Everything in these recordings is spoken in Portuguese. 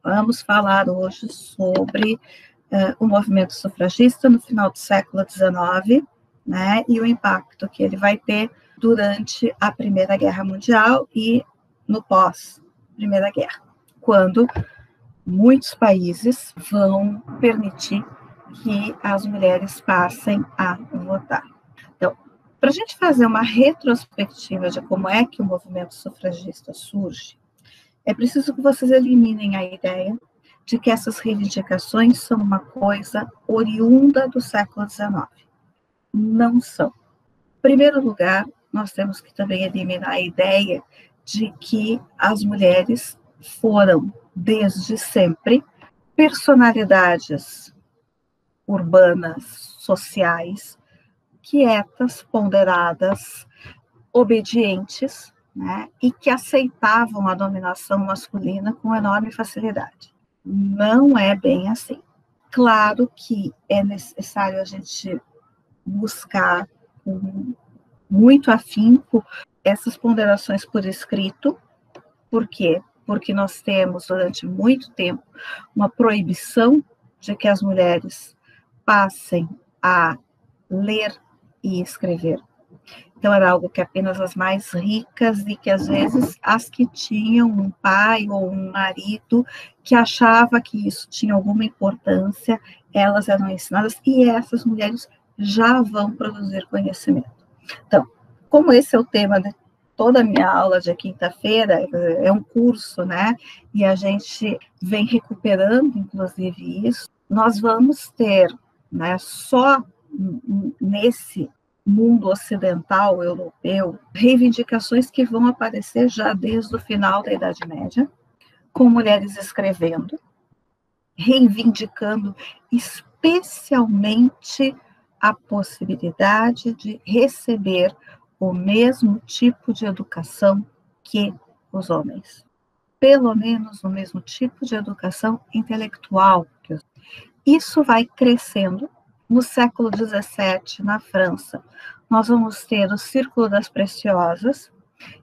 Vamos falar hoje sobre o movimento sufragista no final do século XIX, né, e o impacto que ele vai ter durante a Primeira Guerra Mundial e no pós-Primeira Guerra, quando muitos países vão permitir que as mulheres passem a votar. Então, para a gente fazer uma retrospectiva de como é que o movimento sufragista surge, é preciso que vocês eliminem a ideia de que essas reivindicações são uma coisa oriunda do século XIX. Não são. Em primeiro lugar, nós temos que também eliminar a ideia de que as mulheres foram, desde sempre, personalidades urbanas, sociais, quietas, ponderadas, obedientes, né, e que aceitavam a dominação masculina com enorme facilidade. Não é bem assim. Claro que é necessário a gente buscar com muito afinco essas ponderações por escrito. Por quê? Porque nós temos, durante muito tempo, uma proibição de que as mulheres passem a ler e escrever. Então, era algo que apenas as mais ricas e que, às vezes, as que tinham um pai ou um marido que achava que isso tinha alguma importância, elas eram ensinadas, e essas mulheres já vão produzir conhecimento. Então, como esse é o tema de toda a minha aula de quinta-feira, é um curso, né? E a gente vem recuperando, inclusive, isso, nós vamos ter, né, só nesse mundo ocidental, europeu, reivindicações que vão aparecer já desde o final da Idade Média, com mulheres escrevendo, reivindicando especialmente a possibilidade de receber o mesmo tipo de educação que os homens. Pelo menos o mesmo tipo de educação intelectual que os homens. Isso vai crescendo. No século XVII, na França, nós vamos ter o Círculo das Preciosas,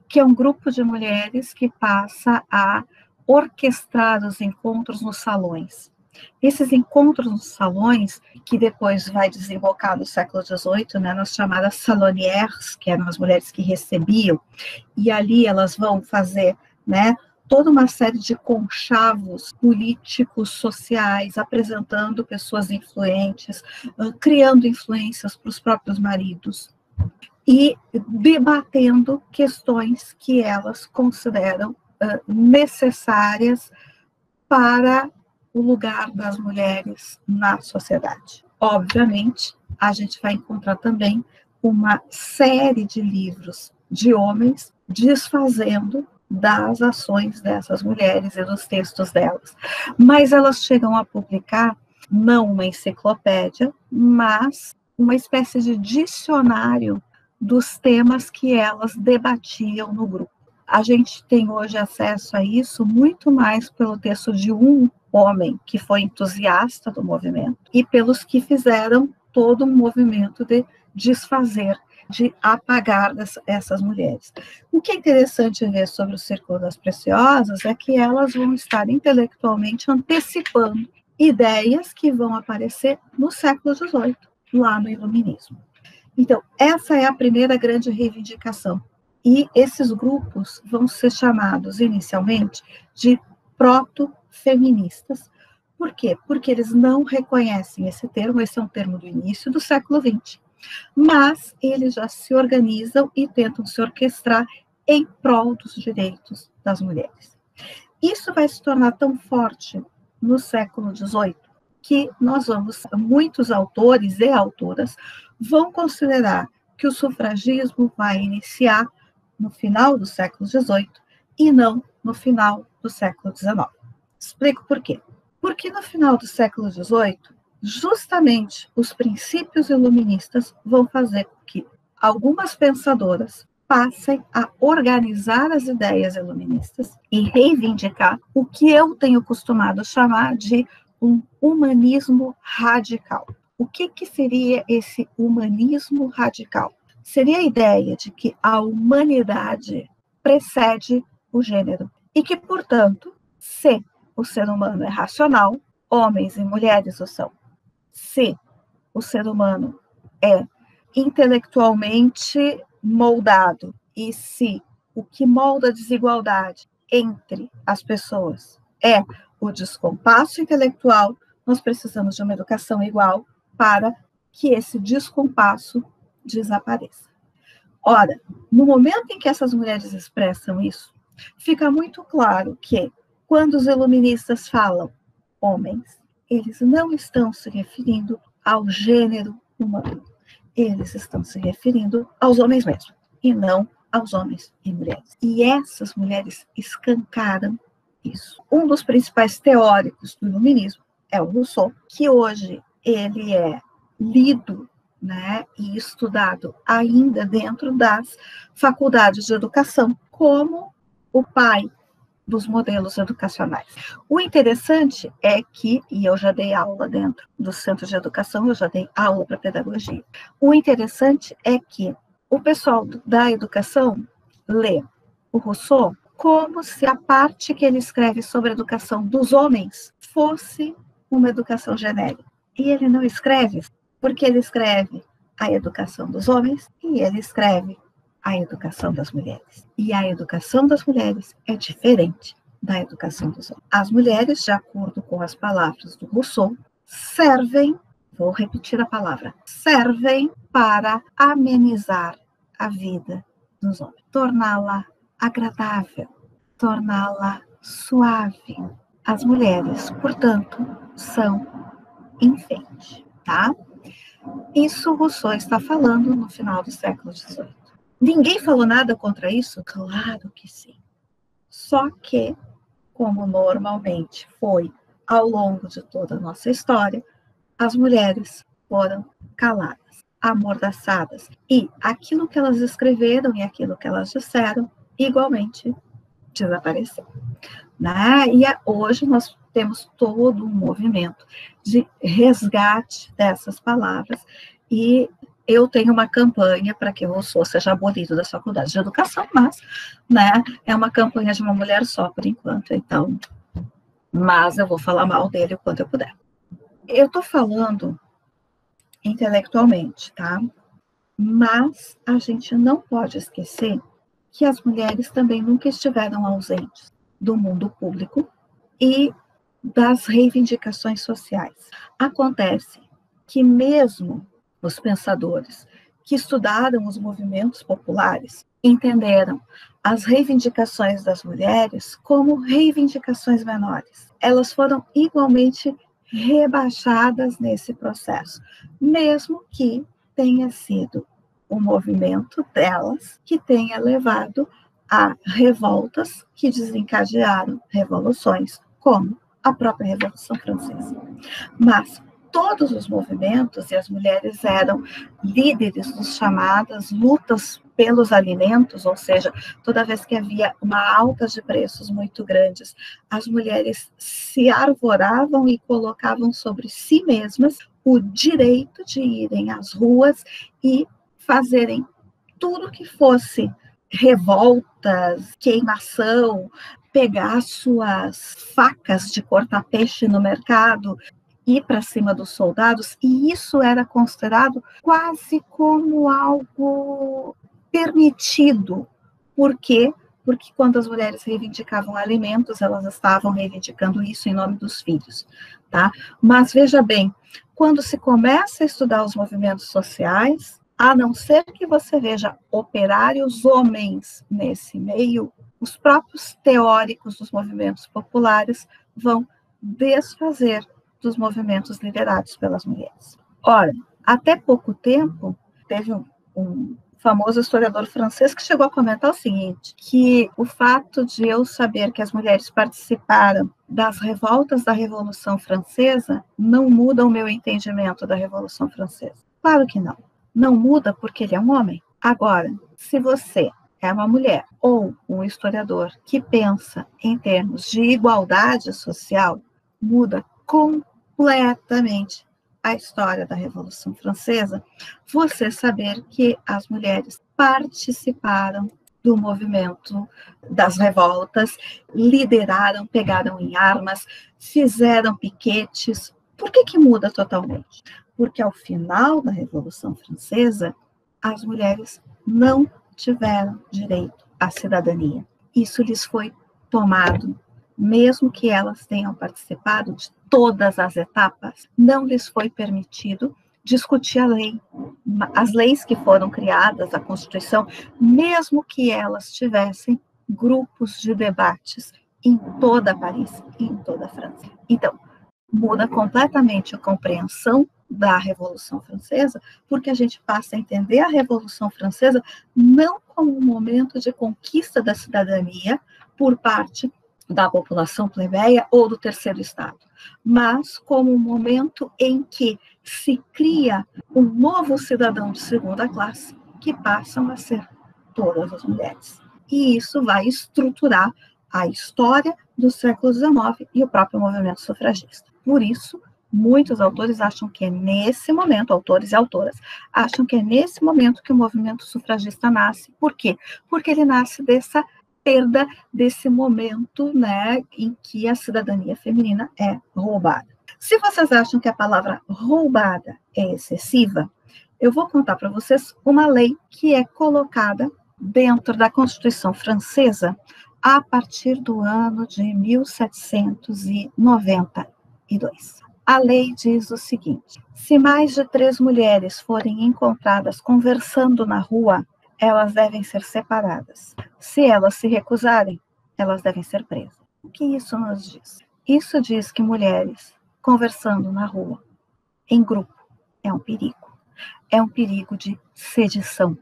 que é um grupo de mulheres que passa a orquestrar os encontros nos salões. Esses encontros nos salões, que depois vai desembocar no século XVIII, né, nas chamadas salonières, que eram as mulheres que recebiam, e ali elas vão fazer, né, toda uma série de conchavos políticos, sociais, apresentando pessoas influentes, criando influências para os próprios maridos e debatendo questões que elas consideram necessárias para o lugar das mulheres na sociedade. Obviamente, a gente vai encontrar também uma série de livros de homens desfazendo das ações dessas mulheres e dos textos delas. Mas elas chegam a publicar, não uma enciclopédia, mas uma espécie de dicionário dos temas que elas debatiam no grupo. A gente tem hoje acesso a isso muito mais pelo texto de um homem que foi entusiasta do movimento e pelos que fizeram todo um movimento de desfazer, de apagar essas mulheres. O que é interessante ver sobre o Círculo das Preciosas é que elas vão estar intelectualmente antecipando ideias que vão aparecer no século XVIII, lá no Iluminismo. Então, essa é a primeira grande reivindicação. E esses grupos vão ser chamados, inicialmente, de proto-feministas. Por quê? Porque eles não reconhecem esse termo é um termo do início do século XX. Mas eles já se organizam e tentam se orquestrar em prol dos direitos das mulheres. Isso vai se tornar tão forte no século XVIII que muitos autores e autoras vão considerar que o sufragismo vai iniciar no final do século XVIII e não no final do século XIX. Explico por quê. Porque no final do século XVIII, justamente os princípios iluministas vão fazer com que algumas pensadoras passem a organizar as ideias iluministas e reivindicar o que eu tenho costumado chamar de um humanismo radical. O que seria esse humanismo radical? Seria a ideia de que a humanidade precede o gênero e que, portanto, se o ser humano é racional, homens e mulheres o são. Se o ser humano é intelectualmente moldado e se o que molda a desigualdade entre as pessoas é o descompasso intelectual, nós precisamos de uma educação igual para que esse descompasso desapareça. Ora, no momento em que essas mulheres expressam isso, fica muito claro que, quando os iluministas falam homens, eles não estão se referindo ao gênero humano. Eles estão se referindo aos homens mesmo, e não aos homens e mulheres. E essas mulheres escancaram isso. Um dos principais teóricos do iluminismo é o Rousseau, que hoje ele é lido, né, e estudado ainda dentro das faculdades de educação, como o pai dos modelos educacionais. O interessante é que, e eu já dei aula dentro do centro de educação, eu já dei aula para pedagogia, o interessante é que o pessoal da educação lê o Rousseau como se a parte que ele escreve sobre a educação dos homens fosse uma educação genérica. E ele não escreve, porque ele escreve a educação dos homens e ele escreve a educação das mulheres. E a educação das mulheres é diferente da educação dos homens. As mulheres, de acordo com as palavras do Rousseau, servem, vou repetir a palavra, servem para amenizar a vida dos homens, torná-la agradável, torná-la suave. As mulheres, portanto, são enfeite, tá? Isso Rousseau está falando no final do século XVIII. Ninguém falou nada contra isso? Claro que sim. Só que, como normalmente foi ao longo de toda a nossa história, as mulheres foram caladas, amordaçadas. E aquilo que elas escreveram e aquilo que elas disseram, igualmente desapareceu. Né? E hoje nós temos todo um movimento de resgate dessas palavras e eu tenho uma campanha para que o Rousseau seja abolido das faculdades de educação, mas, né, é uma campanha de uma mulher só por enquanto, então, mas eu vou falar mal dele o quanto eu puder. Eu estou falando intelectualmente, tá? Mas a gente não pode esquecer que as mulheres também nunca estiveram ausentes do mundo público e das reivindicações sociais. Acontece que mesmo os pensadores que estudaram os movimentos populares entenderam as reivindicações das mulheres como reivindicações menores. Elas foram igualmente rebaixadas nesse processo, mesmo que tenha sido o movimento delas que tenha levado a revoltas que desencadearam revoluções, como a própria Revolução Francesa. Mas todos os movimentos, e as mulheres eram líderes dos chamadas lutas pelos alimentos, ou seja, toda vez que havia uma alta de preços muito grandes, as mulheres se arvoravam e colocavam sobre si mesmas o direito de irem às ruas e fazerem tudo que fosse revoltas, queimação, pegar suas facas de cortar peixe no mercado, ir para cima dos soldados, e isso era considerado quase como algo permitido. Por quê? Porque quando as mulheres reivindicavam alimentos, elas estavam reivindicando isso em nome dos filhos, tá? Mas veja bem, quando se começa a estudar os movimentos sociais, a não ser que você veja operários homens nesse meio, os próprios teóricos dos movimentos populares vão desfazer dos movimentos liderados pelas mulheres. Ora, até pouco tempo, teve um famoso historiador francês que chegou a comentar o seguinte, que o fato de eu saber que as mulheres participaram das revoltas da Revolução Francesa não muda o meu entendimento da Revolução Francesa. Claro que não. Não muda porque ele é um homem. Agora, se você é uma mulher ou um historiador que pensa em termos de igualdade social, muda completamente a história da Revolução Francesa, você saber que as mulheres participaram do movimento das revoltas, lideraram, pegaram em armas, fizeram piquetes. Por que muda totalmente? Porque ao final da Revolução Francesa, as mulheres não tiveram direito à cidadania. Isso lhes foi tomado, mesmo que elas tenham participado de todas as etapas, não lhes foi permitido discutir a lei, as leis que foram criadas, a Constituição, mesmo que elas tivessem grupos de debates em toda Paris, em toda a França. Então, muda completamente a compreensão da Revolução Francesa, porque a gente passa a entender a Revolução Francesa não como um momento de conquista da cidadania por parte da população plebeia ou do terceiro estado, mas como um momento em que se cria um novo cidadão de segunda classe, que passam a ser todas as mulheres. E isso vai estruturar a história do século XIX e o próprio movimento sufragista. Por isso, muitos autores acham que é nesse momento, autores e autoras, acham que é nesse momento que o movimento sufragista nasce. Por quê? Porque ele nasce dessa perda, desse momento, né, em que a cidadania feminina é roubada. Se vocês acham que a palavra roubada é excessiva, eu vou contar para vocês uma lei que é colocada dentro da Constituição Francesa a partir do ano de 1792. A lei diz o seguinte: se mais de 3 mulheres forem encontradas conversando na rua, elas devem ser separadas. Se elas se recusarem, elas devem ser presas. O que isso nos diz? Isso diz que mulheres conversando na rua, em grupo, é um perigo. É um perigo de sedição.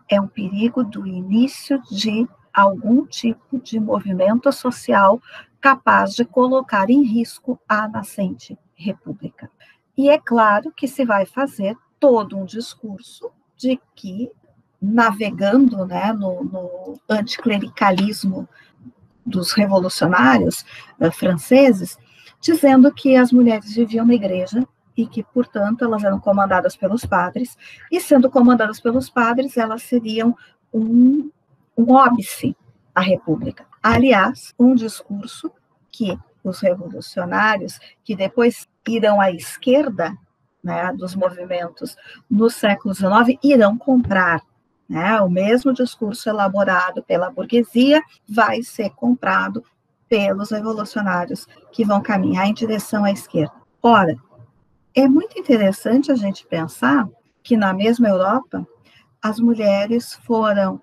É um perigo do início de algum tipo de movimento social capaz de colocar em risco a nascente república. E é claro que se vai fazer todo um discurso de que, navegando, né, no anticlericalismo dos revolucionários franceses, dizendo que as mulheres viviam na igreja e que, portanto, elas eram comandadas pelos padres, e sendo comandadas pelos padres, elas seriam um óbice à república. Aliás, um discurso que os revolucionários, que depois irão à esquerda, né, dos movimentos no século XIX, irão comprar. Né? O mesmo discurso elaborado pela burguesia vai ser comprado pelos revolucionários que vão caminhar em direção à esquerda. Ora, é muito interessante a gente pensar que na mesma Europa as mulheres foram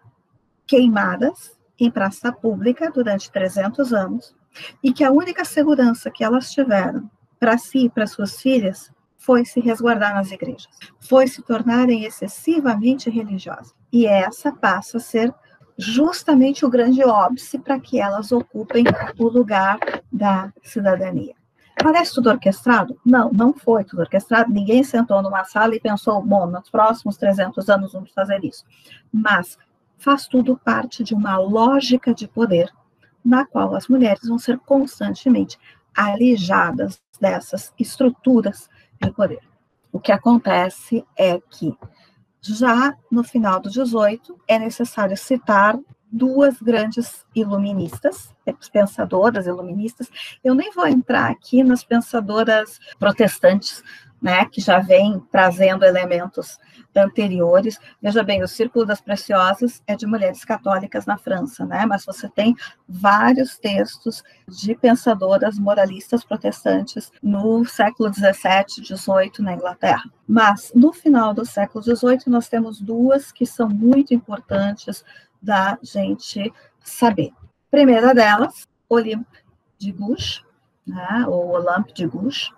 queimadas em praça pública durante 300 anos e que a única segurança que elas tiveram para si e para suas filhas foi se resguardar nas igrejas, foi se tornarem excessivamente religiosas. E essa passa a ser justamente o grande óbice para que elas ocupem o lugar da cidadania. Parece tudo orquestrado? Não, não foi tudo orquestrado. Ninguém sentou numa sala e pensou, bom, nos próximos 300 anos vamos fazer isso. Mas faz tudo parte de uma lógica de poder na qual as mulheres vão ser constantemente alijadas dessas estruturas de poder. O que acontece é que, já no final do 18, é necessário citar 2 grandes iluministas, pensadoras iluministas. Eu nem vou entrar aqui nas pensadoras protestantes, né, que já vêm trazendo elementos anteriores. Veja bem, o Círculo das Preciosas é de mulheres católicas na França, né, mas você tem vários textos de pensadoras moralistas protestantes no século 17, 18 na Inglaterra. Mas, no final do século 18, nós temos 2 que são muito importantes da gente saber. A primeira delas, Olympe de Gouges, né, ou Olympe de Gouges,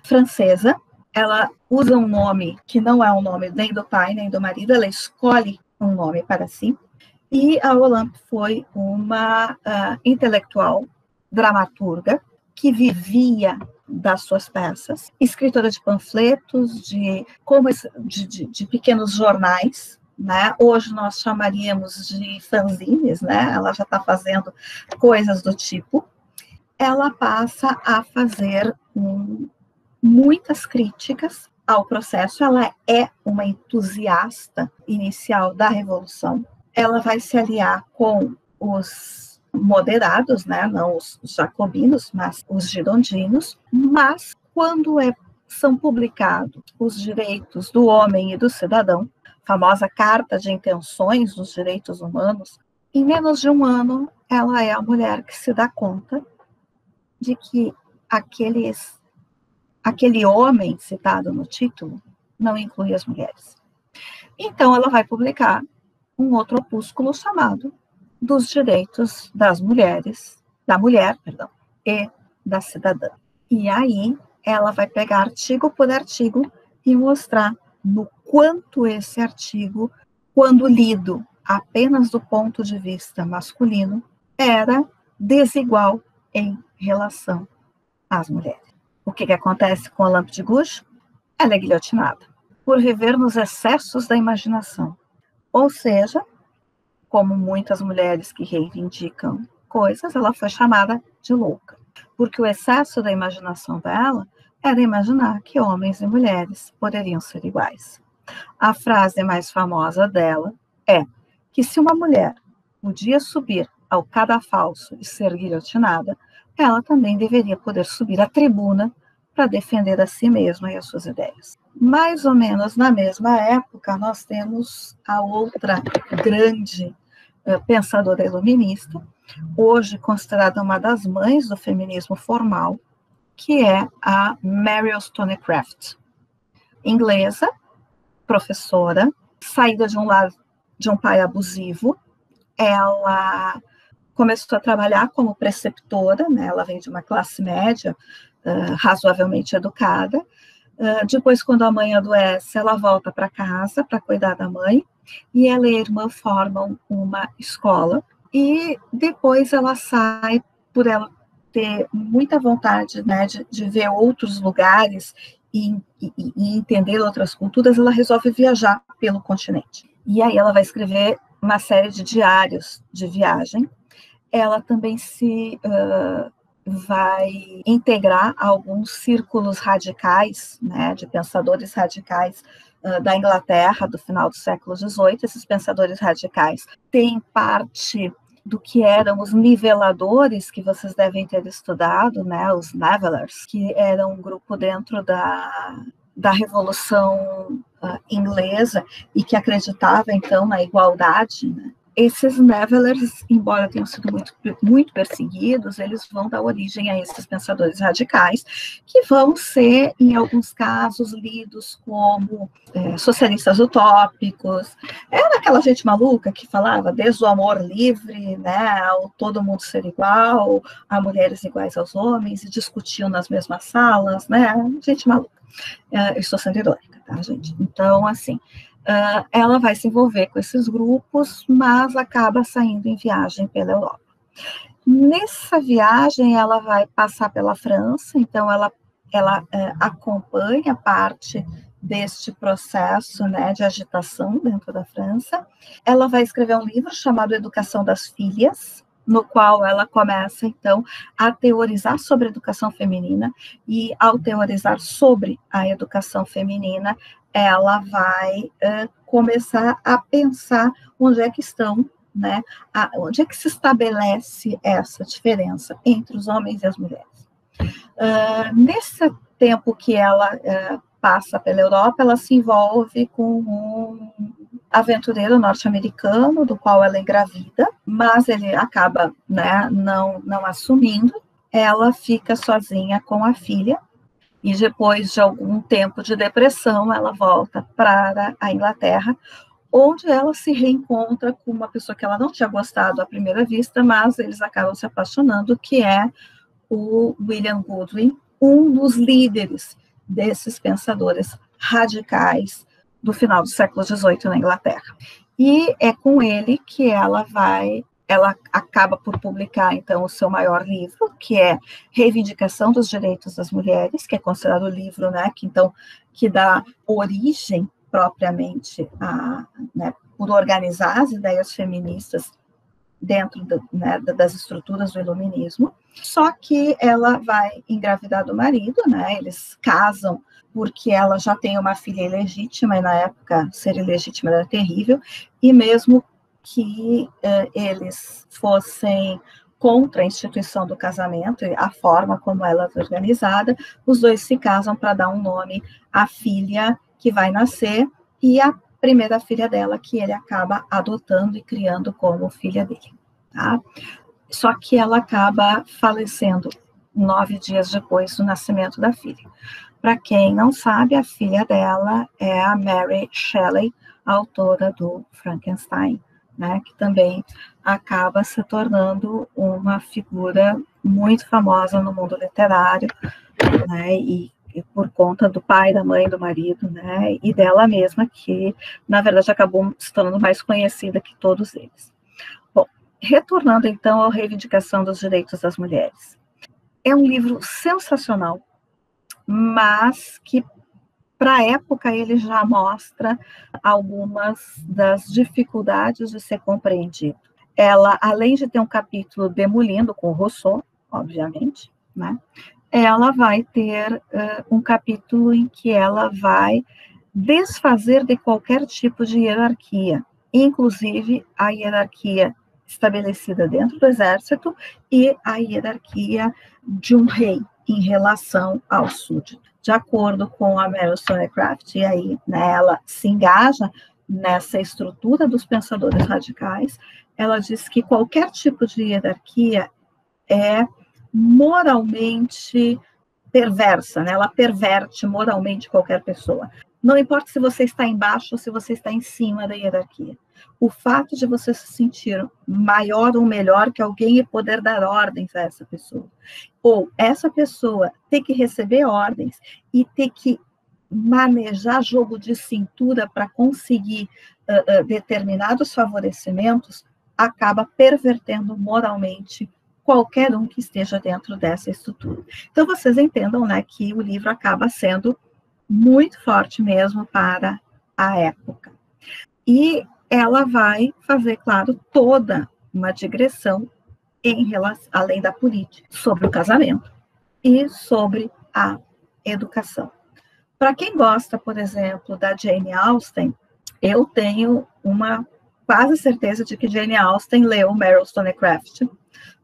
francesa. Ela usa um nome que não é um nome nem do pai, nem do marido, ela escolhe um nome para si. E a Olympe foi uma intelectual, dramaturga, que vivia das suas peças, escritora de panfletos, de pequenos jornais, né? Hoje nós chamaríamos de fanzines, né? Ela já está fazendo coisas do tipo. Ela passa a fazer muitas críticas ao processo. Ela é uma entusiasta inicial da Revolução. ela vai se aliar com os moderados, né, não os jacobinos, mas os girondinos, mas quando são publicados os direitos do homem e do cidadão, famosa Carta de Intenções dos Direitos Humanos, em menos de um ano, ela é a mulher que se dá conta de que aquele homem citado no título não inclui as mulheres. Então, ela vai publicar um outro opúsculo chamado Dos Direitos das Mulheres, da Mulher, perdão, e da Cidadã. E aí, ela vai pegar artigo por artigo e mostrar no quanto esse artigo, quando lido apenas do ponto de vista masculino, era desigual em relação às mulheres. O que acontece com a Lampe de Gouges? Ela é guilhotinada por viver nos excessos da imaginação. Ou seja, como muitas mulheres que reivindicam coisas, ela foi chamada de louca, porque o excesso da imaginação dela era imaginar que homens e mulheres poderiam ser iguais. A frase mais famosa dela é que se uma mulher podia subir ao cadafalso e ser guilhotinada, ela também deveria poder subir à tribuna para defender a si mesma e as suas ideias. Mais ou menos na mesma época, nós temos a outra grande pensadora iluminista, hoje considerada uma das mães do feminismo formal, que é a Mary Wollstonecraft, inglesa, professora, saída de um lar de um pai abusivo. Ela começou a trabalhar como preceptora, né? Ela vem de uma classe média, razoavelmente educada. Depois, quando a mãe adoece, ela volta para casa para cuidar da mãe, e ela e a irmã formam uma escola, e depois ela sai, por ela ter muita vontade, né, de ver outros lugares e entender outras culturas, ela resolve viajar pelo continente. E aí ela vai escrever uma série de diários de viagem. Ela também vai integrar alguns círculos radicais, né, de pensadores radicais da Inglaterra, do final do século XVIII. Esses pensadores radicais têm parte do que eram os niveladores, que vocês devem ter estudado, né, os Nivellers, que eram um grupo dentro da Revolução Inglesa e que acreditava, então, na igualdade, né? Esses Nivellers, embora tenham sido muito perseguidos, eles vão dar origem a esses pensadores radicais, que vão ser, em alguns casos, lidos como socialistas utópicos. Era aquela gente maluca que falava desde o amor livre, né, ao todo mundo ser igual, a mulheres iguais aos homens, e discutiam nas mesmas salas, né, gente maluca. Eu estou sendo irônica, tá, gente? Então, assim, ela vai se envolver com esses grupos, mas acaba saindo em viagem pela Europa. Nessa viagem, ela vai passar pela França, então ela acompanha parte deste processo, né, de agitação dentro da França. Ela vai escrever um livro chamado Educação das Filhas, no qual ela começa, então, a teorizar sobre a educação feminina, e ao teorizar sobre a educação feminina, ela vai começar a pensar onde é que estão, né, onde é que se estabelece essa diferença entre os homens e as mulheres. Nesse tempo que ela passa pela Europa, ela se envolve com um aventureiro norte-americano, do qual ela é engravida, mas ele acaba, né, não assumindo. Ela fica sozinha com a filha, e depois de algum tempo de depressão, ela volta para a Inglaterra, onde ela se reencontra com uma pessoa que ela não tinha gostado à primeira vista, mas eles acabam se apaixonando, que é o William Godwin, um dos líderes desses pensadores radicais do final do século XVIII na Inglaterra. E é com ele que ela acaba por publicar, então, o seu maior livro, que é Reivindicação dos Direitos das Mulheres, que é considerado o livro, né, que dá origem propriamente né, por organizar as ideias feministas dentro né, das estruturas do iluminismo. Só que ela vai engravidar do marido, né, eles casam porque ela já tem uma filha ilegítima, e na época ser ilegítima era terrível, e mesmo que eles fossem contra a instituição do casamento e a forma como ela é organizada, os dois se casam para dar um nome à filha que vai nascer e a primeira filha dela que ele acaba adotando e criando como filha dele, tá? Só que ela acaba falecendo 9 dias depois do nascimento da filha. Para quem não sabe, a filha dela é a Mary Shelley, a autora do Frankenstein, né, que também acaba se tornando uma figura muito famosa no mundo literário, né, e por conta do pai, da mãe, do marido, né, e dela mesma, que, na verdade, acabou se tornando mais conhecida que todos eles. Bom, retornando, então, à reivindicação dos direitos das mulheres. É um livro sensacional, mas que, para a época, ele já mostra algumas das dificuldades de ser compreendido. Ela, além de ter um capítulo demolindo com Rousseau, obviamente, né, ela vai ter um capítulo em que ela vai desfazer de qualquer tipo de hierarquia, inclusive a hierarquia estabelecida dentro do exército e a hierarquia de um rei em relação ao súdito. De acordo com a Mary Wollstonecraft, e aí, né, ela se engaja nessa estrutura dos pensadores radicais, ela diz que qualquer tipo de hierarquia é moralmente perversa, né? Ela perverte moralmente qualquer pessoa. Não importa se você está embaixo ou se você está em cima da hierarquia. O fato de você se sentir maior ou melhor que alguém e poder dar ordens a essa pessoa, ou essa pessoa ter que receber ordens e ter que manejar jogo de cintura para conseguir determinados favorecimentos, acaba pervertendo moralmente qualquer um que esteja dentro dessa estrutura. Então, vocês entendam, né, que o livro acaba sendo muito forte mesmo para a época. E ela vai fazer, claro, toda uma digressão em relação, além da política, sobre o casamento e sobre a educação. Para quem gosta, por exemplo, da Jane Austen, eu tenho uma quase certeza de que Jane Austen leu Mary Wollstonecraft.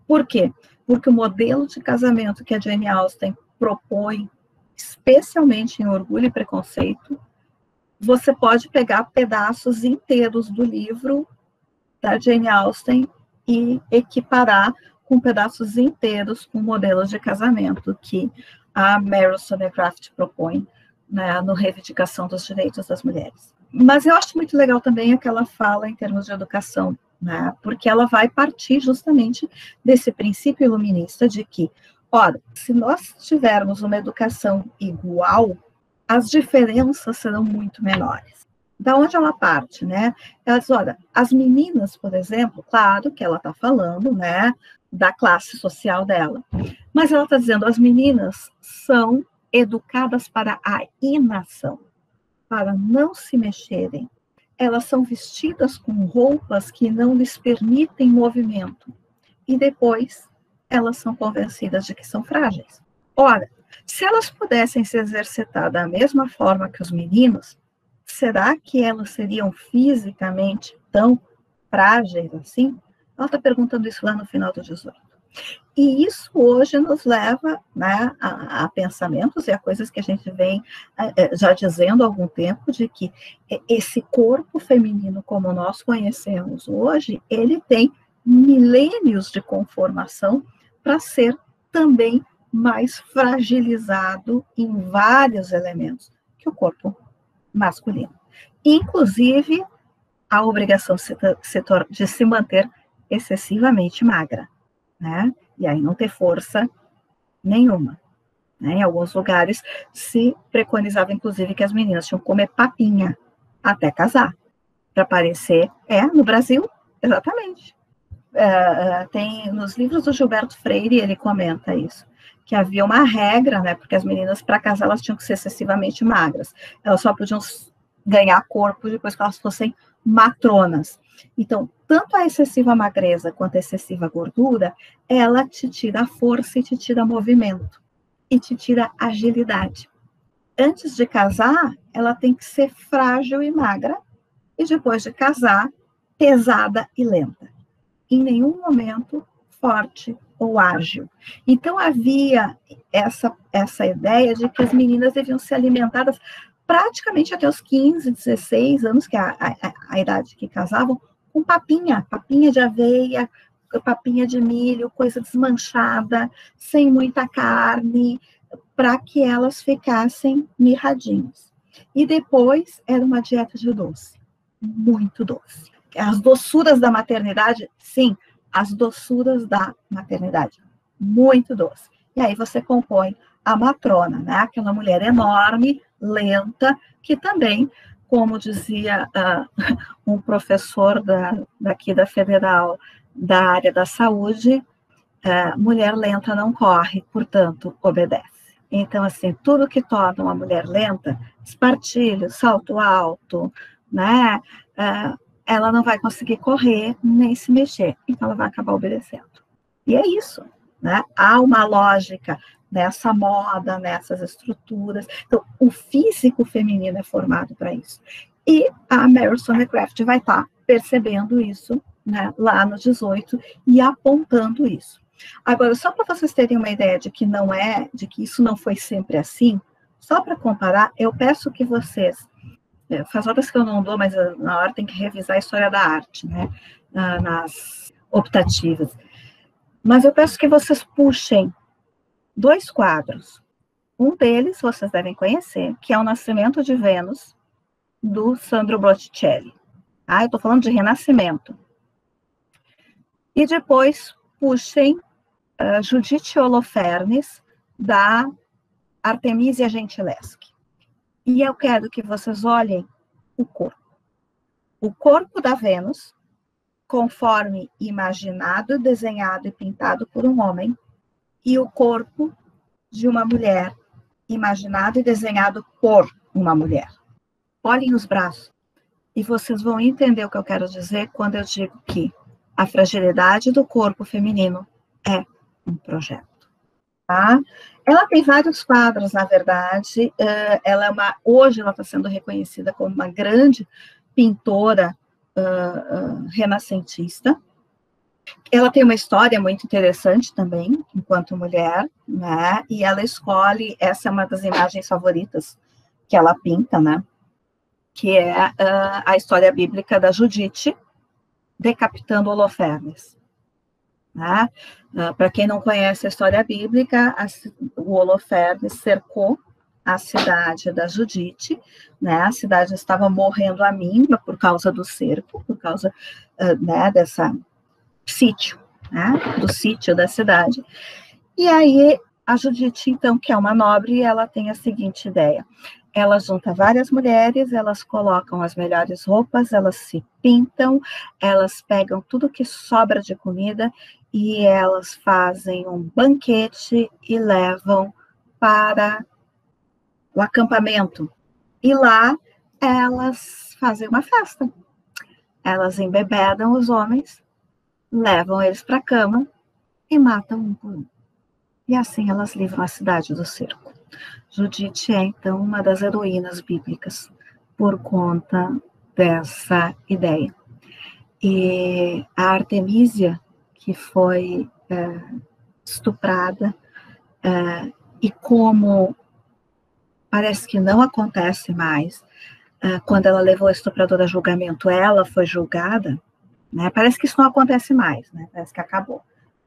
Por quê? Porque o modelo de casamento que a Jane Austen propõe, especialmente em Orgulho e Preconceito, você pode pegar pedaços inteiros do livro da Jane Austen e equiparar com pedaços inteiros com modelos de casamento que a Mary Wollstonecraft propõe, né, no Reivindicação dos Direitos das Mulheres. Mas eu acho muito legal também aquela fala em termos de educação, né, porque ela vai partir justamente desse princípio iluminista de que, ora, se nós tivermos uma educação igual, as diferenças serão muito menores. Da onde ela parte, né? Ela diz, olha, as meninas, por exemplo, claro que ela está falando, né, da classe social dela, mas ela está dizendo, as meninas são educadas para a inação, para não se mexerem. Elas são vestidas com roupas que não lhes permitem movimento. E depois, elas são convencidas de que são frágeis. Ora, se elas pudessem se exercitar da mesma forma que os meninos, será que elas seriam fisicamente tão frágeis assim? Ela está perguntando isso lá no final do 18. E isso hoje nos leva, né, a pensamentos e a coisas que a gente vem já dizendo há algum tempo, de que esse corpo feminino, como nós conhecemos hoje, ele tem milênios de conformação para ser também mais fragilizado em vários elementos que o corpo masculino. Inclusive, a obrigação de se manter excessivamente magra, né? E aí não ter força nenhuma. Né? Em alguns lugares se preconizava, inclusive, que as meninas tinham que comer papinha até casar, para parecer. No Brasil, exatamente. Tem nos livros do Gilberto Freire, ele comenta isso, que havia uma regra, né? Porque as meninas, para casar, elas tinham que ser excessivamente magras. Elas só podiam ganhar corpo depois que elas fossem matronas. Então, tanto a excessiva magreza quanto a excessiva gordura, ela te tira força e te tira movimento. E te tira agilidade. Antes de casar, ela tem que ser frágil e magra. E depois de casar, pesada e lenta. Em nenhum momento forte ou ágil. Então havia essa ideia de que as meninas deviam ser alimentadas praticamente até os 15, 16 anos, que é a idade que casavam, com papinha de aveia, papinha de milho, coisa desmanchada, sem muita carne, para que elas ficassem mirradinhas. E depois era uma dieta de doce, muito doce. As doçuras da maternidade, sim, as doçuras da maternidade, muito doce. E aí você compõe a matrona, né? Aquela mulher enorme, lenta, que também, como dizia um professor daqui da Federal, da área da saúde, mulher lenta não corre, portanto, obedece. Então, assim, tudo que torna uma mulher lenta, espartilho, salto alto, né? Ela não vai conseguir correr nem se mexer, então ela vai acabar obedecendo. E é isso, né? Há uma lógica nessa moda, nessas estruturas. Então, o físico feminino é formado para isso. E a Mary Wollstonecraft vai estar percebendo isso, né, lá no 18 e apontando isso. Agora, só para vocês terem uma ideia de que isso não foi sempre assim, só para comparar, eu peço que vocês, faz horas que eu não dou, mas na hora tem que revisar a história da arte, né, nas optativas. Mas eu peço que vocês puxem 2 quadros. Um deles vocês devem conhecer, que é o Nascimento de Vênus, do Sandro Botticelli. Eu estou falando de Renascimento. E depois puxem Judith Holofernes, da Artemisia Gentileschi. E eu quero que vocês olhem o corpo. O corpo da Vênus, conforme imaginado, desenhado e pintado por um homem, e o corpo de uma mulher, imaginado e desenhado por uma mulher. Olhem os braços, e vocês vão entender o que eu quero dizer quando eu digo que a fragilidade do corpo feminino é um projeto. Tá? Ela tem vários quadros, na verdade. Hoje ela está sendo reconhecida como uma grande pintora renascentista. Ela tem uma história muito interessante também, enquanto mulher, né? E ela escolhe, essa é uma das imagens favoritas que ela pinta, né? Que é a história bíblica da Judite decapitando Holofernes. Né? Para quem não conhece a história bíblica, o Holofernes cercou a cidade da Judite, né? A cidade estava morrendo à míngua por causa do cerco, por causa dessa sítio, né? Do sítio da cidade. E aí a Judite, então, que é uma nobre, ela tem a seguinte ideia: ela junta várias mulheres, elas colocam as melhores roupas, elas se pintam, elas pegam tudo que sobra de comida e elas fazem um banquete e levam para o acampamento. E lá elas fazem uma festa. Elas embebedam os homens, levam eles para a cama e matam um por um. E assim elas livram a cidade do cerco. Judite é, então, uma das heroínas bíblicas, por conta dessa ideia. E a Artemisia, que foi estuprada, e como parece que não acontece mais, quando ela levou a estupradora a julgamento, ela foi julgada, né? Parece que isso não acontece mais, né? Parece que acabou.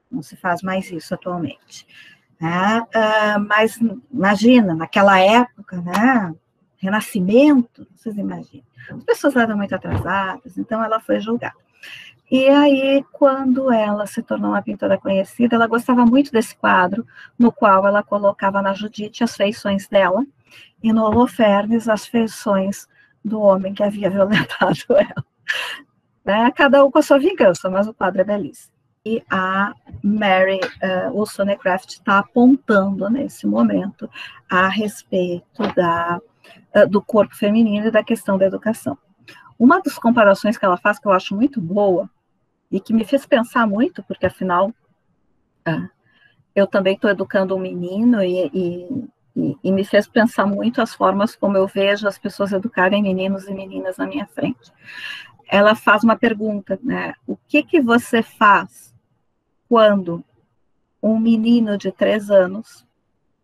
Não se faz mais isso atualmente. Mas imagina, naquela época, né, Renascimento, vocês imaginam, as pessoas eram muito atrasadas, então ela foi julgada. E aí, quando ela se tornou uma pintora conhecida, ela gostava muito desse quadro, no qual ela colocava na Judite as feições dela, e no Holofernes as feições do homem que havia violentado ela. Né? Cada um com a sua vingança, mas o quadro é belíssimo. E a Mary Wollstonecraft está apontando nesse momento a respeito do corpo feminino e da questão da educação. Uma das comparações que ela faz, que eu acho muito boa, e que me fez pensar muito, porque afinal eu também estou educando um menino, e me fez pensar muito as formas como eu vejo as pessoas educarem meninos e meninas na minha frente. ela faz uma pergunta, né? O que você faz quando um menino de 3 anos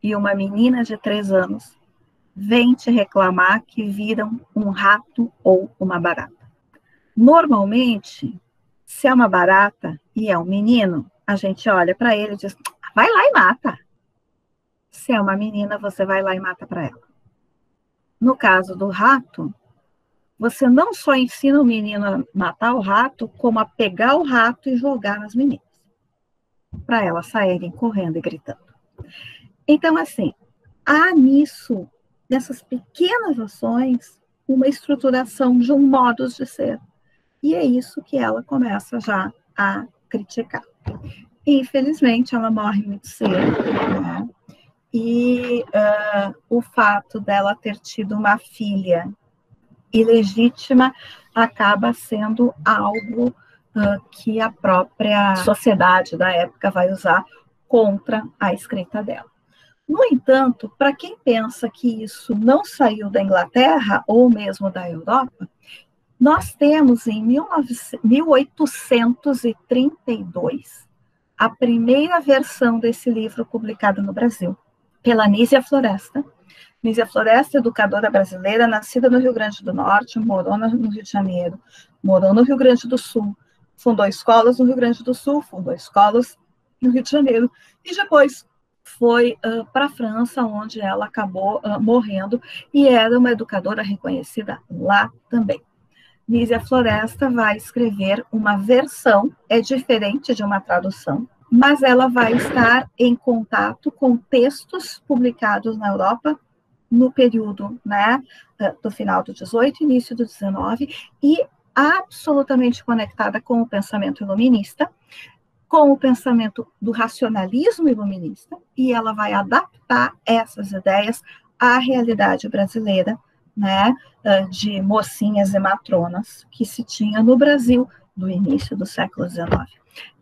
e uma menina de 3 anos vem te reclamar que viram um rato ou uma barata? Normalmente, se é uma barata e é um menino, a gente olha para ele e diz, vai lá e mata. Se é uma menina, você vai lá e mata para ela. No caso do rato, você não só ensina o menino a matar o rato, como a pegar o rato e jogar nas meninas, para elas saírem correndo e gritando. Então, assim, há nisso, nessas pequenas ações, uma estruturação de um modo de ser. E é isso que ela começa já a criticar. Infelizmente, ela morre muito cedo, né? E o fato dela ter tido uma filha ilegítima acaba sendo algo que a própria sociedade da época vai usar contra a escrita dela. No entanto, para quem pensa que isso não saiu da Inglaterra ou mesmo da Europa, nós temos em 1832 a primeira versão desse livro publicada no Brasil, pela Nízia Floresta. Nízia Floresta, educadora brasileira, nascida no Rio Grande do Norte, morou no Rio de Janeiro, morou no Rio Grande do Sul, fundou escolas no Rio Grande do Sul, fundou escolas no Rio de Janeiro, e depois foi para a França, onde ela acabou morrendo, e era uma educadora reconhecida lá também. Nízia Floresta vai escrever uma versão, é diferente de uma tradução, mas ela vai estar em contato com textos publicados na Europa no período, né, do final do 18, início do 19, e absolutamente conectada com o pensamento iluminista, com o pensamento do racionalismo iluminista, e ela vai adaptar essas ideias à realidade brasileira, né, de mocinhas e matronas que se tinha no Brasil do início do século XIX.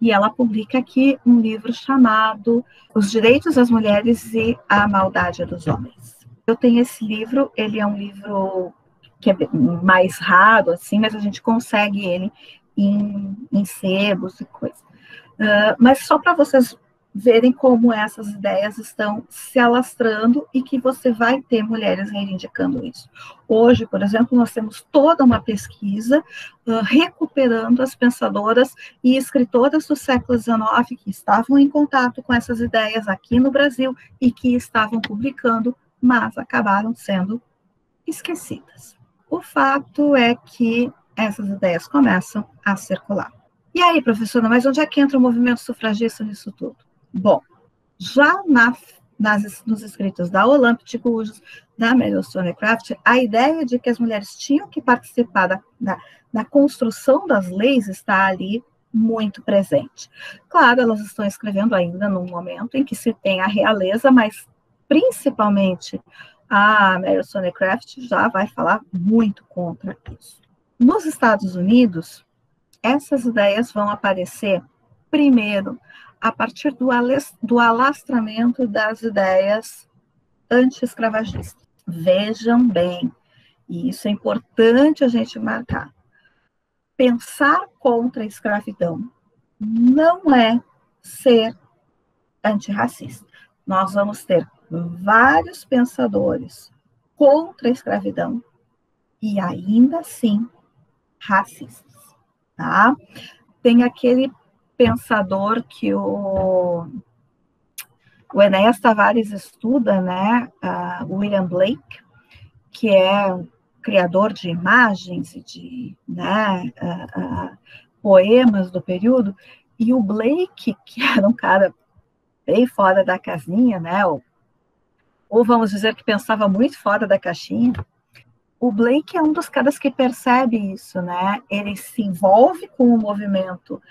E ela publica aqui um livro chamado Os Direitos das Mulheres e a Maldade dos Homens. Eu tenho esse livro, ele é um livro que é mais raro, assim, mas a gente consegue ele em sebos e coisas. Mas só para vocês verem como essas ideias estão se alastrando e que você vai ter mulheres reivindicando isso. Hoje, por exemplo, nós temos toda uma pesquisa recuperando as pensadoras e escritoras do século XIX que estavam em contato com essas ideias aqui no Brasil e que estavam publicando, mas acabaram sendo esquecidas. O fato é que essas ideias começam a circular. E aí, professora, mas onde é que entra o movimento sufragista nisso tudo? Bom, já nos escritos da Olympe de Gouges, da Mary Wollstonecraft, a ideia de que as mulheres tinham que participar da construção das leis está ali muito presente. Claro, elas estão escrevendo ainda num momento em que se tem a realeza, mas principalmente a Mary Wollstonecraft já vai falar muito contra isso. Nos Estados Unidos, essas ideias vão aparecer primeiro a partir do alastramento das ideias anti-escravagistas. Vejam bem, e isso é importante a gente marcar. Pensar contra a escravidão não é ser antirracista. Nós vamos ter vários pensadores contra a escravidão e ainda assim racistas, tá? Tem aquele pensador que o Enéas Tavares estuda, né, William Blake, que é um criador de imagens e de, né, poemas do período, e o Blake, que era um cara bem fora da casinha, né, ou vamos dizer que pensava muito fora da caixinha, o Blake é um dos caras que percebe isso, né? Ele se envolve com o movimento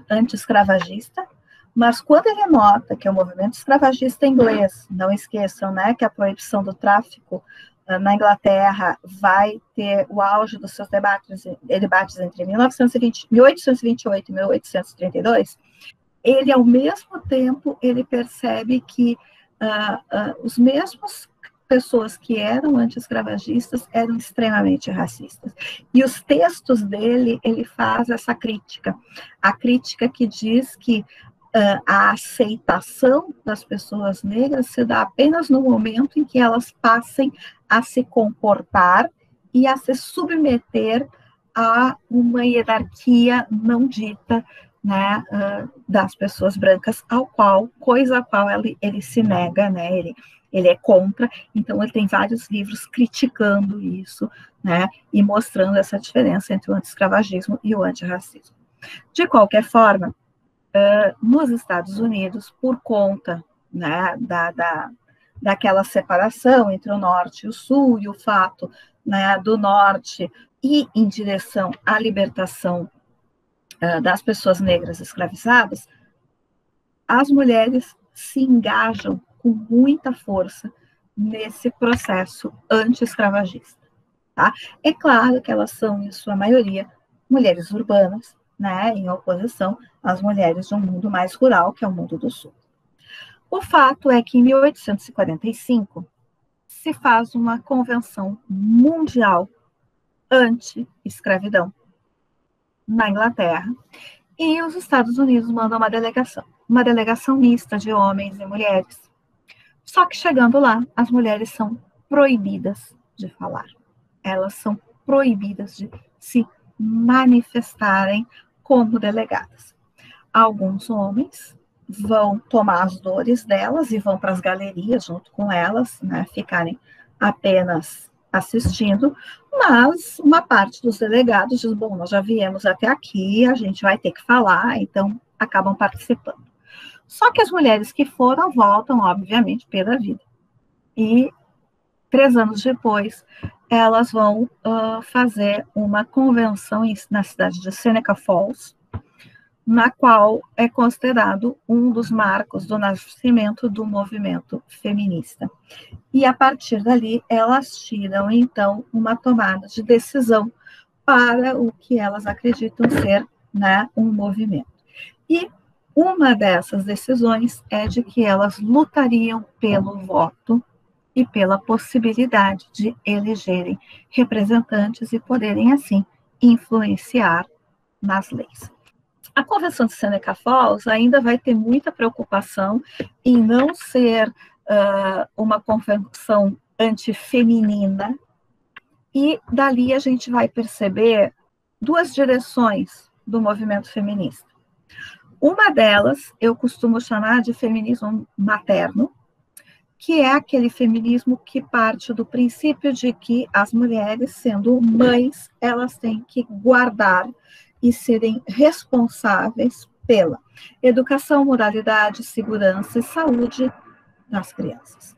anti-escravagista, mas quando ele nota que o movimento escravagista inglês, não esqueçam, né, que a proibição do tráfico na Inglaterra vai ter o auge dos seus debates entre 1828 e 1832, ele, ao mesmo tempo, ele percebe que os mesmos pessoas que eram anti-escravagistas eram extremamente racistas. E os textos dele, ele faz essa crítica. A crítica que diz que a aceitação das pessoas negras se dá apenas no momento em que elas passem a se comportar e a se submeter a uma hierarquia não dita, né, das pessoas brancas, coisa a qual ele se nega, né, ele é contra. Então ele tem vários livros criticando isso, né, e mostrando essa diferença entre o anti-escravagismo e o antirracismo. De qualquer forma, nos Estados Unidos, por conta, né, daquela separação entre o norte e o sul, e o fato, né, do norte ir em direção à libertação das pessoas negras escravizadas, as mulheres se engajam com muita força nesse processo anti-escravagista. Tá? É claro que elas são, em sua maioria, mulheres urbanas, né, em oposição às mulheres de um mundo mais rural, que é o mundo do sul. O fato é que em 1845 se faz uma convenção mundial anti-escravidão na Inglaterra, e os Estados Unidos mandam uma delegação mista de homens e mulheres. Só que chegando lá, as mulheres são proibidas de falar. Elas são proibidas de se manifestarem como delegadas. Alguns homens vão tomar as dores delas e vão para as galerias junto com elas, né, ficarem apenas assistindo, mas uma parte dos delegados diz, bom, nós já viemos até aqui, a gente vai ter que falar, então acabam participando. Só que as mulheres que foram voltam, obviamente, pela vida. E 3 anos depois, elas vão fazer uma convenção na cidade de Seneca Falls, na qual é considerado um dos marcos do nascimento do movimento feminista. E, a partir dali, elas tiram, então, uma tomada de decisão para o que elas acreditam ser, né, um movimento. E uma dessas decisões é de que elas lutariam pelo voto e pela possibilidade de elegerem representantes e poderem, assim, influenciar nas leis. A Convenção de Seneca Falls ainda vai ter muita preocupação em não ser uma convenção antifeminina, e dali a gente vai perceber 2 direções do movimento feminista. Uma delas eu costumo chamar de feminismo materno, que é aquele feminismo que parte do princípio de que as mulheres, sendo mães, elas têm que guardar e serem responsáveis pela educação, moralidade, segurança e saúde das crianças.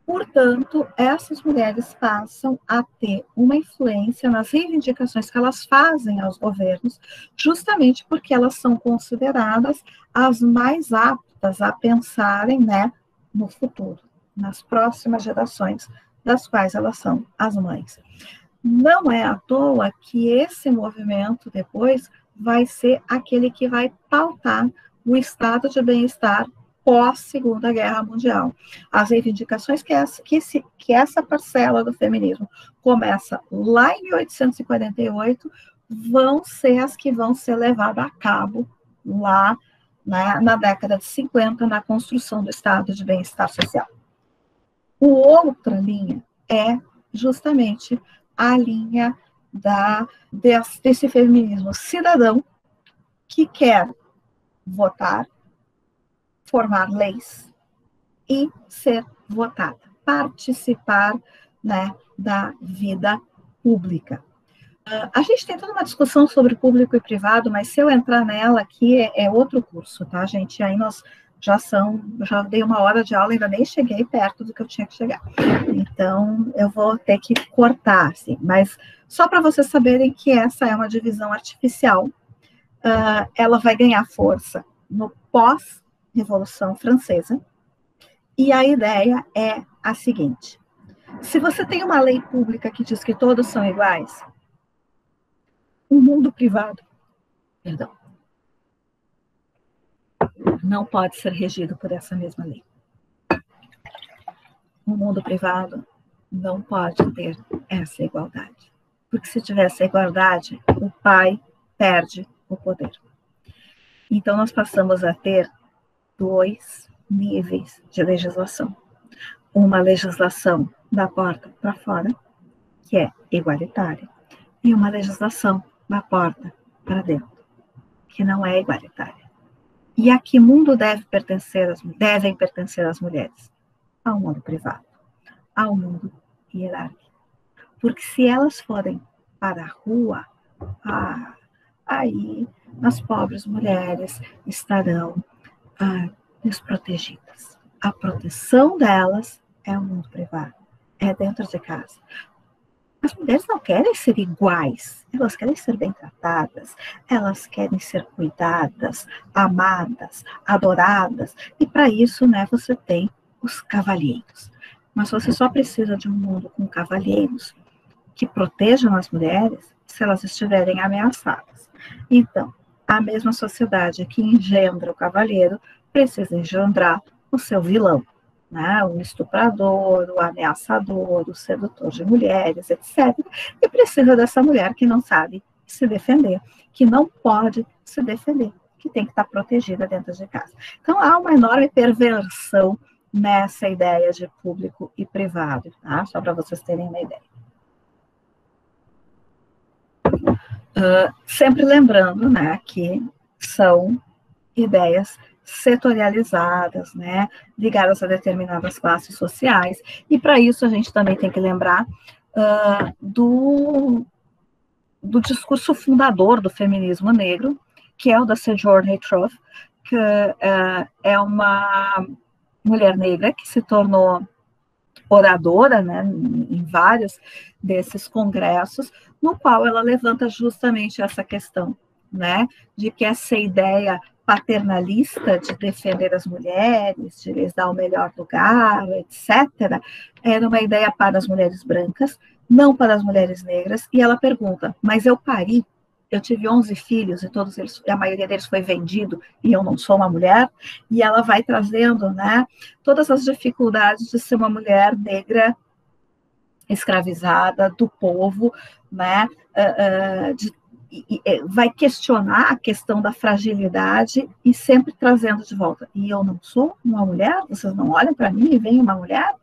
Portanto, essas mulheres passam a ter uma influência nas reivindicações que elas fazem aos governos, justamente porque elas são consideradas as mais aptas a pensarem, né, no futuro, nas próximas gerações, das quais elas são as mães. Não é à toa que esse movimento depois vai ser aquele que vai pautar o estado de bem-estar pós-Segunda Guerra Mundial. As reivindicações que essa parcela do feminismo começa lá em 1848 vão ser as que vão ser levadas a cabo lá, né, na década de 50, na construção do estado de bem-estar social. Outra linha é justamente a linha desse feminismo cidadão que quer votar, formar leis e ser votada, participar, né, da vida pública. A gente tem toda uma discussão sobre público e privado, mas se eu entrar nela aqui é outro curso, tá, gente? Aí nós já dei 1 hora de aula e ainda nem cheguei perto do que eu tinha que chegar. Então, eu vou ter que cortar, assim. Mas só para vocês saberem que essa é uma divisão artificial. Ela vai ganhar força no pós-Revolução Francesa. E a ideia é a seguinte. Se você tem uma lei pública que diz que todos são iguais, o mundo privado, não pode ser regido por essa mesma lei. o mundo privado não pode ter essa igualdade. Porque se tivesse a igualdade, o pai perde o poder. Então, nós passamos a ter 2 níveis de legislação. Uma legislação da porta para fora, que é igualitária, e uma legislação da porta para dentro, que não é igualitária. E a que mundo devem pertencer as mulheres? Ao mundo privado, ao mundo hierárquico. Porque se elas forem para a rua, aí as pobres mulheres estarão desprotegidas. A proteção delas é o mundo privado, é dentro de casa. As mulheres não querem ser iguais, elas querem ser bem tratadas, elas querem ser cuidadas, amadas, adoradas, e para isso, né, você tem os cavalheiros. Mas você só precisa de um mundo com cavalheiros que protejam as mulheres se elas estiverem ameaçadas. Então, a mesma sociedade que engendra o cavalheiro precisa engendrar o seu vilão, né? O estuprador, o ameaçador, o sedutor de mulheres, etc. E precisa dessa mulher que não sabe se defender, que não pode se defender, que tem que estar protegida dentro de casa. Então, há uma enorme perversão nessa ideia de público e privado, tá? Só para vocês terem uma ideia. Sempre lembrando, né, que são ideias setorializadas, né, ligadas a determinadas classes sociais, e para isso a gente também tem que lembrar do discurso fundador do feminismo negro, que é o da Sojourner Truth, que é uma mulher negra que se tornou oradora, né, em vários desses congressos, no qual ela levanta justamente essa questão, né, de que essa ideia paternalista de defender as mulheres, de lhes dar o melhor lugar, etc., era uma ideia para as mulheres brancas, não para as mulheres negras, e ela pergunta, mas eu pari, eu tive 11 filhos e todos eles, a maioria deles foi vendido e eu não sou uma mulher, e ela vai trazendo, né, todas as dificuldades de ser uma mulher negra escravizada do povo, né, vai questionar a questão da fragilidade e sempre trazendo de volta. E eu não sou uma mulher? Vocês não olham para mim e veem uma mulher?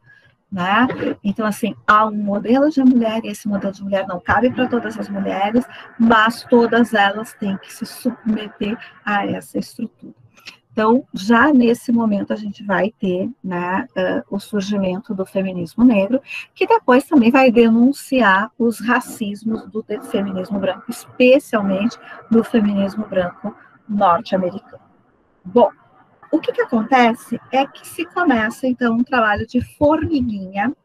Né? Então, assim, há um modelo de mulher, e esse modelo de mulher não cabe para todas as mulheres, mas todas elas têm que se submeter a essa estrutura. Então, já nesse momento, a gente vai ter, né, o surgimento do feminismo negro, que depois também vai denunciar os racismos do feminismo branco, especialmente do feminismo branco norte-americano. Bom, o que acontece é que se começa, então, um trabalho de formiguinha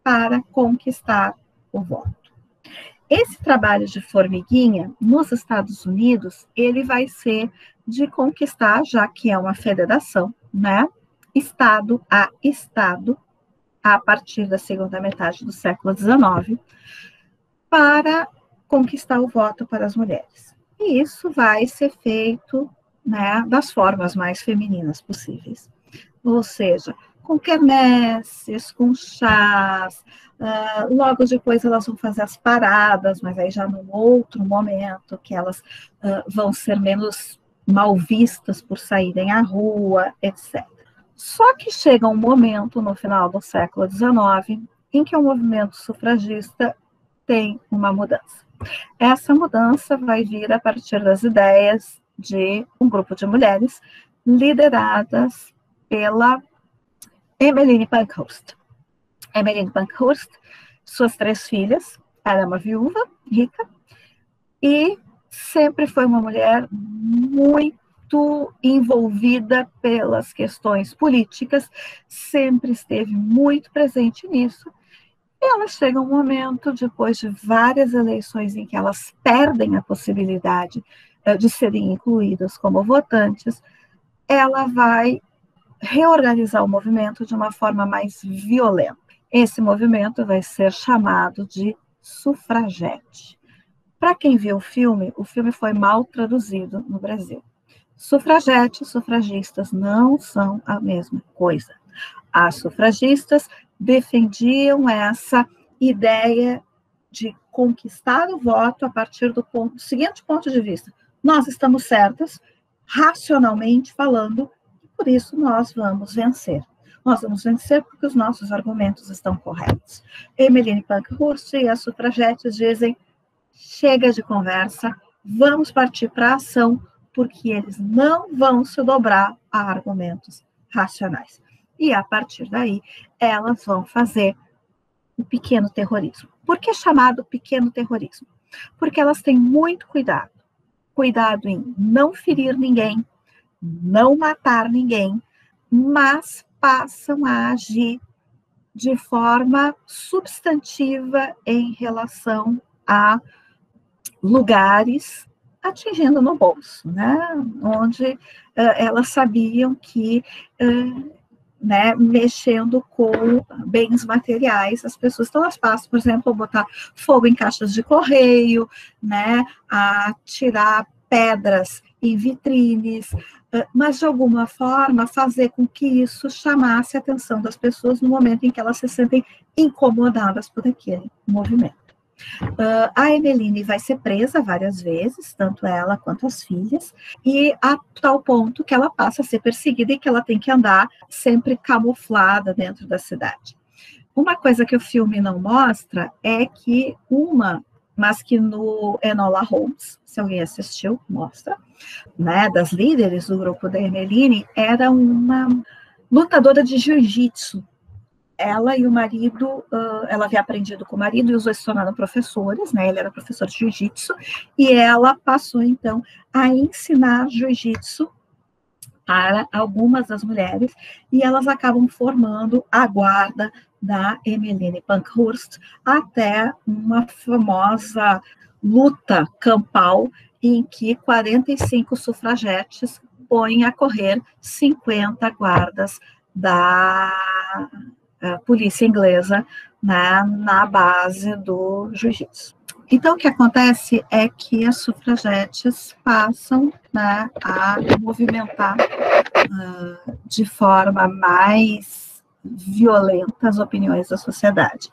para conquistar o voto. Esse trabalho de formiguinha, nos Estados Unidos, ele vai ser de conquistar, já que é uma federação, né, estado, a partir da segunda metade do século XIX, para conquistar o voto para as mulheres. E isso vai ser feito, né, das formas mais femininas possíveis. Ou seja, com quermesses, com chás, logo depois elas vão fazer as paradas, mas aí já num outro momento, que elas vão ser menos mal vistas por saírem à rua, etc. Só que chega um momento, no final do século XIX, em que o movimento sufragista tem uma mudança. Essa mudança vai vir a partir das ideias de um grupo de mulheres lideradas pela Emmeline Pankhurst. Emmeline Pankhurst, suas 3 filhas, ela é uma viúva rica e sempre foi uma mulher muito envolvida pelas questões políticas, sempre esteve muito presente nisso. E elas chegam um momento, depois de várias eleições em que elas perdem a possibilidade de serem incluídas como votantes, ela vai reorganizar o movimento de uma forma mais violenta. Esse movimento vai ser chamado de sufragete. Para quem viu o filme foi mal traduzido no Brasil. Sufragete e sufragistas não são a mesma coisa. As sufragistas defendiam essa ideia de conquistar o voto a partir do seguinte ponto de vista: nós estamos certas, racionalmente falando, e por isso nós vamos vencer. Nós vamos vencer porque os nossos argumentos estão corretos. Emmeline Pankhurst e as sufragetes dizem: chega de conversa, vamos partir para a ação, porque eles não vão se dobrar a argumentos racionais. E a partir daí, elas vão fazer o pequeno terrorismo. Por que é chamado pequeno terrorismo? Porque elas têm muito cuidado. Cuidado em não ferir ninguém, não matar ninguém, mas passam a agir de forma substantiva em relação a lugares, atingindo no bolso, né? Onde elas sabiam que, né, mexendo com bens materiais, as pessoas, então elas passam, por exemplo, a botar fogo em caixas de correio, né, a tirar pedras em vitrines, mas de alguma forma fazer com que isso chamasse a atenção das pessoas no momento em que elas se sentem incomodadas por aquele movimento. A Emmeline vai ser presa várias vezes, tanto ela quanto as filhas, e a tal ponto que ela passa a ser perseguida e que ela tem que andar sempre camuflada dentro da cidade. Uma coisa que o filme não mostra é que mas que no Enola Holmes, se alguém assistiu, mostra, né, das líderes do grupo da Emmeline, era uma lutadora de jiu-jitsu. Ela e o marido, ela havia aprendido com o marido e os dois se tornaram professores, né? Ele era professor de jiu-jitsu, e ela passou, então, a ensinar jiu-jitsu para algumas das mulheres, e elas acabam formando a guarda da Emmeline Pankhurst até uma famosa luta campal em que 45 sufragetes põem a correr 50 guardas da polícia inglesa, né, na base do jiu-jitsu. Então, o que acontece é que as sufragetes passam, né, a movimentar de forma mais violenta as opiniões da sociedade.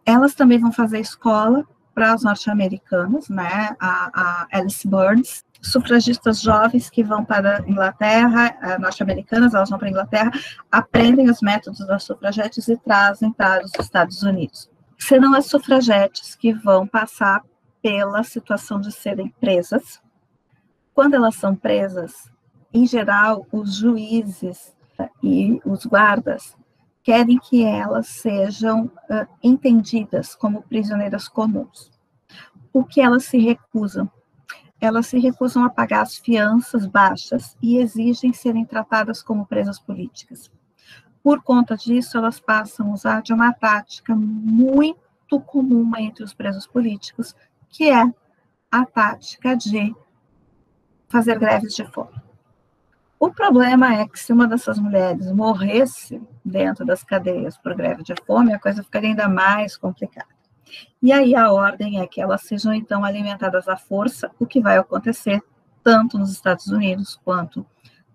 Elas também vão fazer escola para os norte-americanos, né, a Alice Burns, sufragistas jovens que vão para a Inglaterra, norte-americanas, elas vão para a Inglaterra, aprendem os métodos das sufragetes e trazem para os Estados Unidos. Serão as sufragetes que vão passar pela situação de serem presas. Quando elas são presas, em geral, os juízes e os guardas querem que elas sejam entendidas como prisioneiras comuns. O que elas se recusam? Elas se recusam a pagar as fianças baixas e exigem serem tratadas como presas políticas. Por conta disso, elas passam a usar de uma tática muito comum entre os presos políticos, que é a tática de fazer greves de fome. O problema é que se uma dessas mulheres morresse dentro das cadeias por greve de fome, a coisa ficaria ainda mais complicada. E aí a ordem é que elas sejam, então, alimentadas à força, o que vai acontecer tanto nos Estados Unidos quanto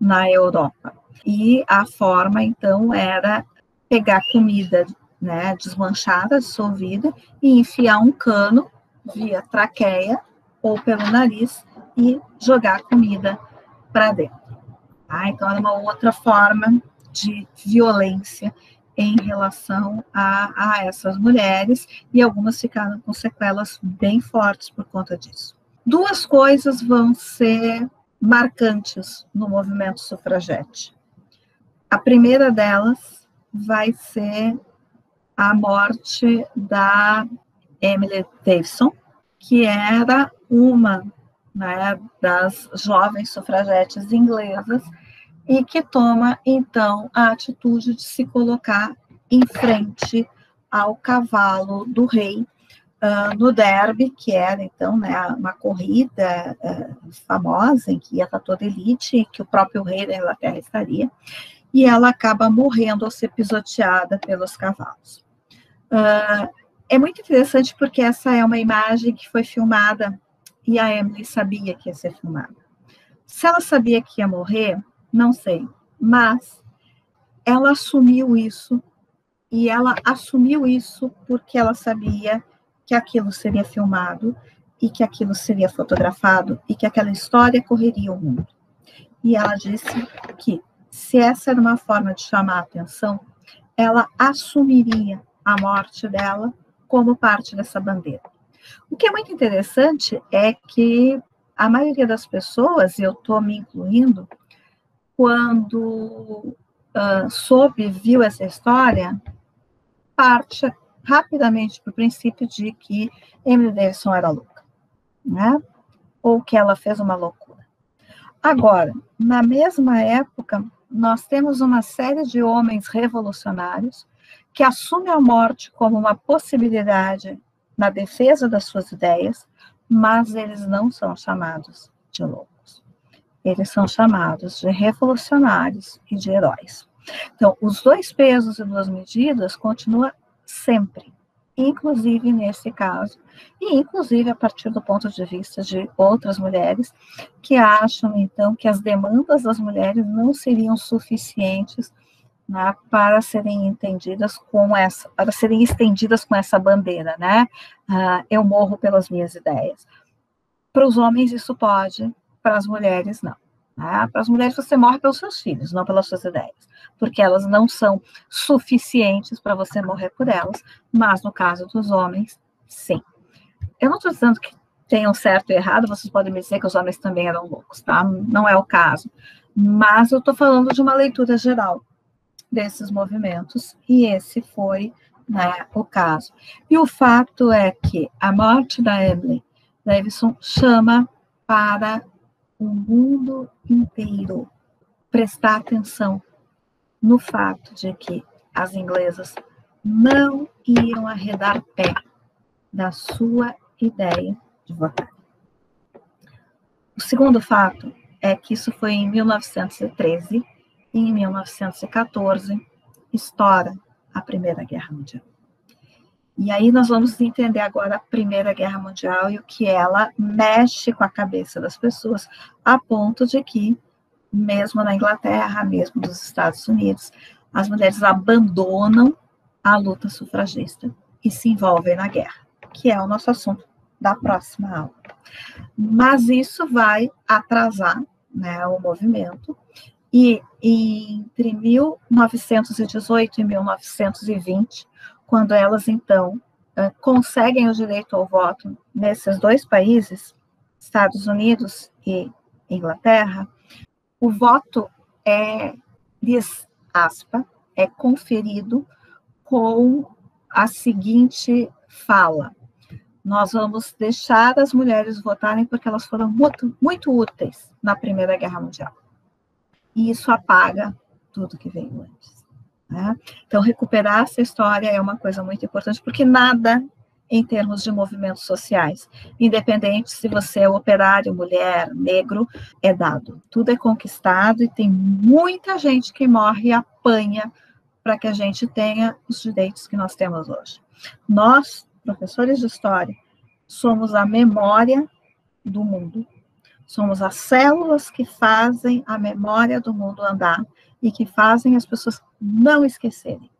na Europa. E a forma, então, era pegar comida, né, desmanchada, dissolvida, e enfiar um cano via traqueia ou pelo nariz e jogar a comida para dentro. Então, é uma outra forma de violência em relação a essas mulheres, e algumas ficaram com sequelas bem fortes por conta disso. Duas coisas vão ser marcantes no movimento sufragete. A primeira delas vai ser a morte da Emily Davison, que era uma, né, das jovens sufragetes inglesas, e que toma, então, a atitude de se colocar em frente ao cavalo do rei, no Derby, que era, então, né, uma corrida famosa, em que ia estar toda elite, que o próprio rei da Inglaterra estaria, e ela acaba morrendo ao ser pisoteada pelos cavalos. É muito interessante porque essa é uma imagem que foi filmada, e a Emily sabia que ia ser filmada. Se ela sabia que ia morrer, não sei, mas ela assumiu isso e ela assumiu isso porque ela sabia que aquilo seria filmado e que aquilo seria fotografado e que aquela história correria o mundo. E ela disse que, se essa era uma forma de chamar a atenção, ela assumiria a morte dela como parte dessa bandeira. O que é muito interessante é que a maioria das pessoas, e eu estou me incluindo, quando viu essa história, parte rapidamente para o princípio de que Emily Davidson era louca, né? Ou que ela fez uma loucura. Agora, na mesma época, nós temos uma série de homens revolucionários que assumem a morte como uma possibilidade na defesa das suas ideias, mas eles não são chamados de loucos. Eles são chamados de revolucionários e de heróis. Então, os dois pesos e duas medidas continuam sempre, inclusive nesse caso, e inclusive a partir do ponto de vista de outras mulheres que acham, então, que as demandas das mulheres não seriam suficientes, né, para serem entendidas para serem estendidas com essa bandeira, né? Eu morro pelas minhas ideias. Para os homens isso pode, para as mulheres não. Né? Para as mulheres você morre pelos seus filhos, não pelas suas ideias, porque elas não são suficientes para você morrer por elas, mas no caso dos homens, sim. Eu não estou dizendo que tenham certo e errado, vocês podem me dizer que os homens também eram loucos, tá? Não é o caso. Mas eu estou falando de uma leitura geral desses movimentos, e esse foi, né, o caso. E o fato é que a morte da Emily Davidson chama para o mundo inteiro prestar atenção no fato de que as inglesas não iam arredar pé da sua ideia de votar. O segundo fato é que isso foi em 1913, e em 1914 estoura a Primeira Guerra Mundial. E aí nós vamos entender agora a Primeira Guerra Mundial e o que ela mexe com a cabeça das pessoas, a ponto de que, mesmo na Inglaterra, mesmo nos Estados Unidos, as mulheres abandonam a luta sufragista e se envolvem na guerra, que é o nosso assunto da próxima aula. Mas isso vai atrasar, né, o movimento, e entre 1918 e 1920, quando elas, então, conseguem o direito ao voto nesses dois países, Estados Unidos e Inglaterra, o voto é conferido com a seguinte fala: nós vamos deixar as mulheres votarem porque elas foram muito, muito úteis na Primeira Guerra Mundial. E isso apaga tudo que veio antes. Né? Então, recuperar essa história é uma coisa muito importante, porque nada, em termos de movimentos sociais, independente se você é operário, mulher, negro, é dado. Tudo é conquistado e tem muita gente que morre e apanha para que a gente tenha os direitos que nós temos hoje. Nós, professores de história, somos a memória do mundo. Somos as células que fazem a memória do mundo andar e que fazem as pessoas não esquecerem.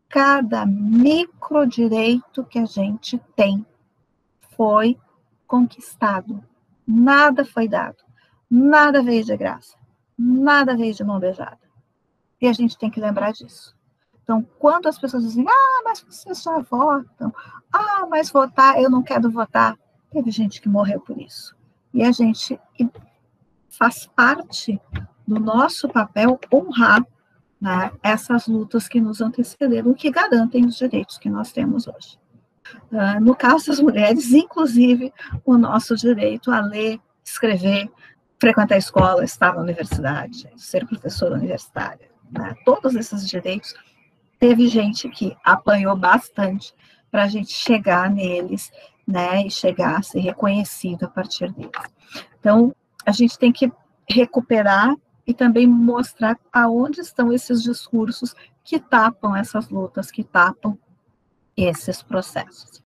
Cada microdireito que a gente tem foi conquistado. Nada foi dado. Nada veio de graça. Nada veio de mão beijada. E a gente tem que lembrar disso. Então, quando as pessoas dizem, mas vocês já votam, mas votar, eu não quero votar, teve gente que morreu por isso. E a gente faz parte do nosso papel honrar, né, essas lutas que nos antecederam, que garantem os direitos que nós temos hoje. No caso das mulheres, inclusive, o nosso direito a ler, escrever, frequentar a escola, estar na universidade, ser professora universitária, né, todos esses direitos, teve gente que apanhou bastante para a gente chegar neles, né, e chegar a ser reconhecido a partir deles. Então, a gente tem que recuperar e também mostrar aonde estão esses discursos que tapam essas lutas, que tapam esses processos.